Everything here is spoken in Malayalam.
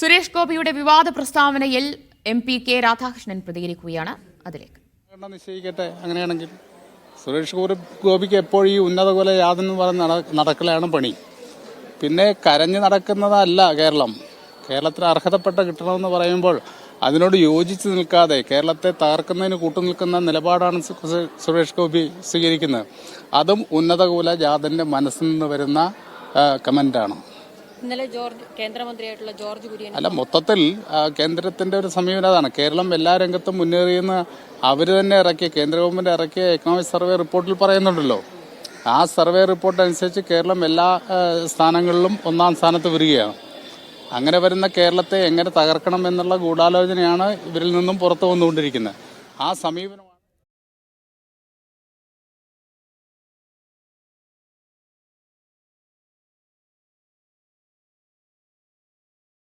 സുരേഷ് ഗോപിയുടെ വിവാദ പ്രസ്താവനയിൽ MP കെ രാധാകൃഷ്ണൻ പ്രതികരിക്കുകയാണ്. അതിലേക്ക് നിശ്ചയിക്കട്ടെ. അങ്ങനെയാണെങ്കിൽ സുരേഷ് ഗോപിക്ക് എപ്പോഴും ഈ ഉന്നതകുല യാതെന്ന് പറഞ്ഞ് നടക്കലാണ് പണി. പിന്നെ കരഞ്ഞു നടക്കുന്നതല്ല കേരളം. കേരളത്തിന് അർഹതപ്പെട്ട കിട്ടണമെന്ന് പറയുമ്പോൾ അതിനോട് യോജിച്ച് നിൽക്കാതെ കേരളത്തെ തകർക്കുന്നതിന് കൂട്ടുനിൽക്കുന്ന നിലപാടാണ് സുരേഷ് ഗോപി സ്വീകരിക്കുന്നത്. അതും ഉന്നതകുല ജാഥന്റെ മനസ്സിൽ നിന്ന് വരുന്ന കമന്റാണ്. ഇന്നലെ കേന്ദ്രമന്ത്രിയായിട്ടുള്ള ജോർജ് കുര്യൻ അല്ല, മൊത്തത്തിൽ കേന്ദ്രത്തിന്റെ ഒരു സമീപനം അതാണ്. കേരളം എല്ലാ രംഗത്തും മുന്നേറിയെന്ന് അവർ തന്നെ ഇറക്കിയ കേന്ദ്ര ഗവൺമെന്റ് ഇറക്കിയ എക്കണോമിക് സർവേ റിപ്പോർട്ടിൽ പറയുന്നുണ്ടല്ലോ. ആ സർവേ റിപ്പോർട്ട് അനുസരിച്ച് കേരളം എല്ലാ സ്ഥാനങ്ങളിലും ഒന്നാം സ്ഥാനത്ത് വരികയാണ്. അങ്ങനെ വരുന്ന കേരളത്തെ എങ്ങനെ തകർക്കണം എന്നുള്ള ഗൂഢാലോചനയാണ് ഇവരിൽ നിന്നും പുറത്തു വന്നുകൊണ്ടിരിക്കുന്നത്. ആ സമീപനം